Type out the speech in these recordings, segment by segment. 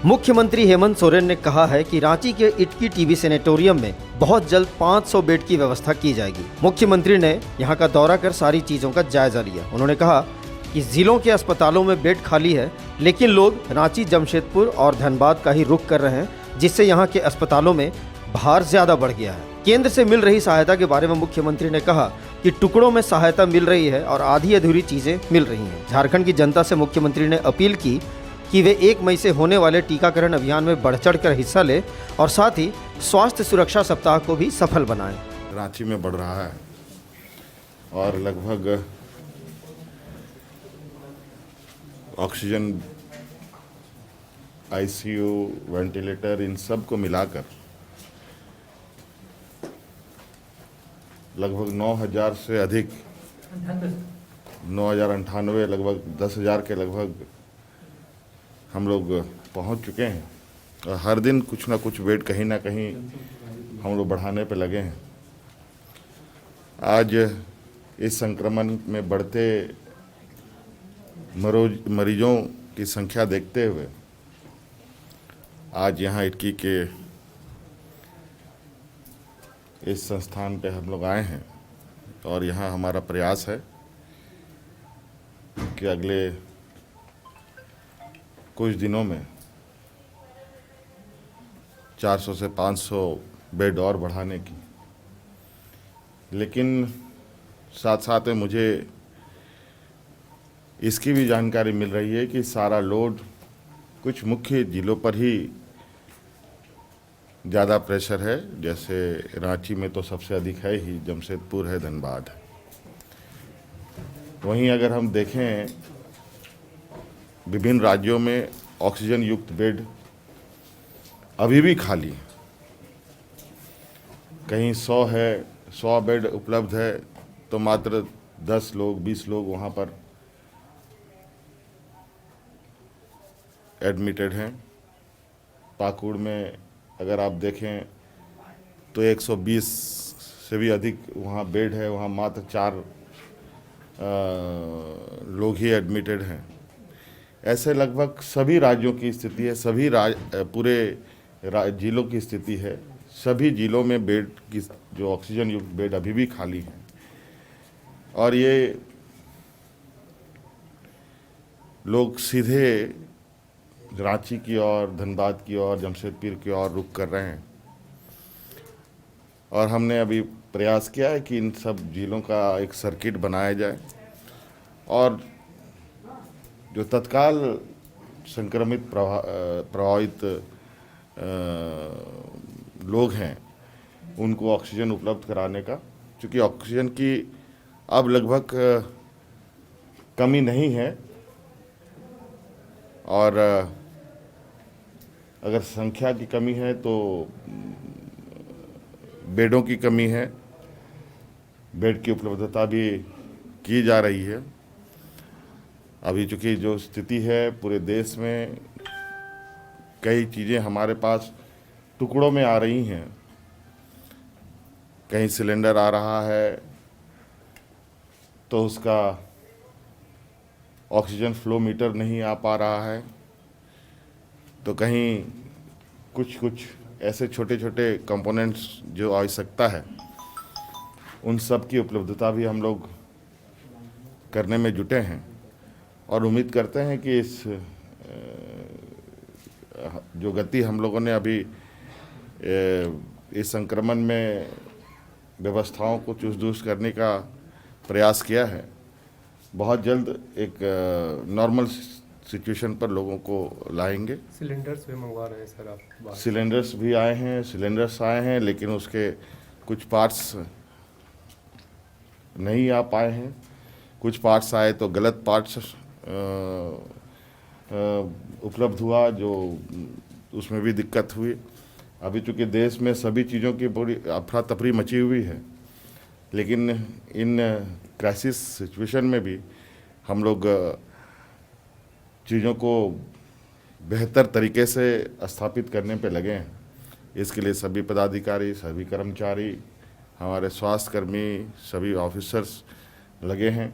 मुख्यमंत्री हेमंत सोरेन ने कहा है कि रांची के इटकी टीबी सेनेटोरियम में बहुत जल्द 500 बेड की व्यवस्था की जाएगी। मुख्यमंत्री ने यहां का दौरा कर सारी चीजों का जायजा लिया। उन्होंने कहा कि जिलों के अस्पतालों में बेड खाली है, लेकिन लोग रांची, जमशेदपुर और धनबाद का ही रुख कर रहे हैं, जिससे यहाँ के अस्पतालों में भार ज्यादा बढ़ गया है। केंद्र से मिल रही सहायता के बारे में मुख्यमंत्री ने कहा कि टुकड़ों में सहायता मिल रही है और आधी अधूरी चीजें मिल रही हैं। झारखंड की जनता से मुख्यमंत्री ने अपील की कि वे 1 मई से होने वाले टीकाकरण अभियान में बढ़ चढ़कर हिस्सा लें और साथ ही स्वास्थ्य सुरक्षा सप्ताह को भी सफल बनाएं। रांची में बढ़ रहा है और लगभग ऑक्सीजन, आईसीयू, वेंटिलेटर, इन सब को मिलाकर लगभग 9,000 से अधिक, 9,098, लगभग 10,000 के लगभग हम लोग पहुंच चुके हैं और हर दिन कुछ ना कुछ बेड कहीं ना कहीं हम लोग बढ़ाने पे लगे हैं। आज इस संक्रमण में बढ़ते मरीजों की संख्या देखते हुए आज यहाँ इटकी के इस संस्थान पे हम लोग आए हैं और यहाँ हमारा प्रयास है कि अगले कुछ दिनों में 400 से 500 बेड और बढ़ाने की। लेकिन साथ साथ में मुझे इसकी भी जानकारी मिल रही है कि सारा लोड कुछ मुख्य जिलों पर ही ज़्यादा प्रेशर है। जैसे रांची में तो सबसे अधिक है ही, जमशेदपुर है, धनबाद है। वहीं अगर हम देखें विभिन्न राज्यों में ऑक्सीजन युक्त बेड अभी भी खाली है। कहीं 100 है, 100 बेड उपलब्ध है तो मात्र 10 लोग, 20 लोग वहाँ पर एडमिटेड हैं। पाकुड़ में अगर आप देखें तो 120 से भी अधिक वहाँ बेड है, वहाँ मात्र 4 लोग ही एडमिटेड हैं। ऐसे लगभग सभी राज्यों की स्थिति है, सभी पूरे जिलों की स्थिति है। सभी जिलों में बेड की जो ऑक्सीजन युक्त बेड अभी भी खाली हैं और ये लोग सीधे रांची की ओर, धनबाद की ओर, जमशेदपुर की ओर रुख कर रहे हैं। और हमने अभी प्रयास किया है कि इन सब जिलों का एक सर्किट बनाया जाए और जो तत्काल संक्रमित प्रभावित लोग हैं उनको ऑक्सीजन उपलब्ध कराने का, क्योंकि ऑक्सीजन की अब लगभग कमी नहीं है। और अगर संख्या की कमी है तो बेडों की कमी है। बेड की उपलब्धता भी की जा रही है। अभी चूँकि जो स्थिति है पूरे देश में, कई चीज़ें हमारे पास टुकड़ों में आ रही हैं। कहीं सिलेंडर आ रहा है तो उसका ऑक्सीजन फ्लो मीटर नहीं आ पा रहा है, तो कहीं कुछ ऐसे छोटे छोटे कंपोनेंट्स जो आवश्यकता है उन सब की उपलब्धता भी हम लोग करने में जुटे हैं और उम्मीद करते हैं कि इस जो गति हम लोगों ने अभी इस संक्रमण में व्यवस्थाओं को चुस्त-दुरुस्त करने का प्रयास किया है, बहुत जल्द एक नॉर्मल सिचुएशन पर लोगों को लाएंगे। सिलेंडर्स भी मंगवा रहे हैं सर आप? सिलेंडर्स भी आए हैं, सिलेंडर्स आए हैं, लेकिन उसके कुछ पार्ट्स नहीं आ पाए हैं। कुछ पार्ट्स आए तो गलत पार्ट्स उपलब्ध हुआ, जो उसमें भी दिक्कत हुई। अभी चूँकि देश में सभी चीज़ों की बड़ी अफरा तफरी मची हुई है, लेकिन इन क्राइसिस सिचुएशन में भी हम लोग चीज़ों को बेहतर तरीके से स्थापित करने पे लगे हैं। इसके लिए सभी पदाधिकारी, सभी कर्मचारी, हमारे स्वास्थ्यकर्मी, सभी ऑफिसर्स लगे हैं।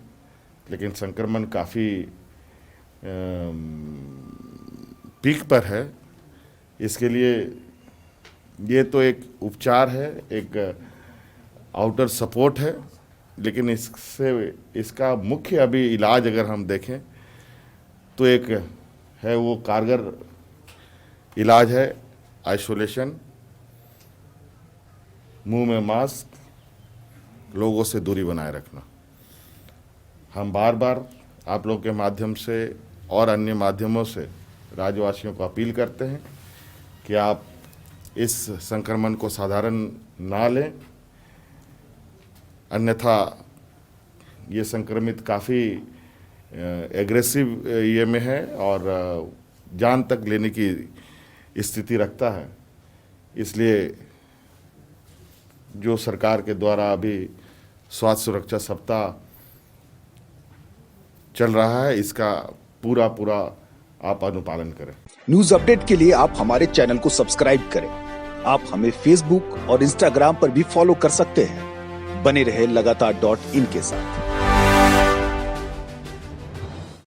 लेकिन संक्रमण काफ़ी पीक पर है इसके लिए ये तो एक उपचार है, एक आउटर सपोर्ट है, लेकिन इसका मुख्य अभी इलाज अगर हम देखें तो एक है वो कारगर इलाज है आइसोलेशन, मुंह में मास्क, लोगों से दूरी बनाए रखना। हम बार बार आप लोगों के माध्यम से और अन्य माध्यमों से राज्यवासियों को अपील करते हैं कि आप इस संक्रमण को साधारण ना लें, अन्यथा ये संक्रमित काफ़ी एग्रेसिव ये में है और जान तक लेने की स्थिति रखता है। इसलिए जो सरकार के द्वारा अभी स्वास्थ्य सुरक्षा सप्ताह चल रहा है, इसका पूरा आप अनुपालन करें। न्यूज अपडेट के लिए आप हमारे चैनल को सब्सक्राइब करें। आप हमें फेसबुक और इंस्टाग्राम पर भी फॉलो कर सकते हैं। बने रहे लगातार .in के साथ।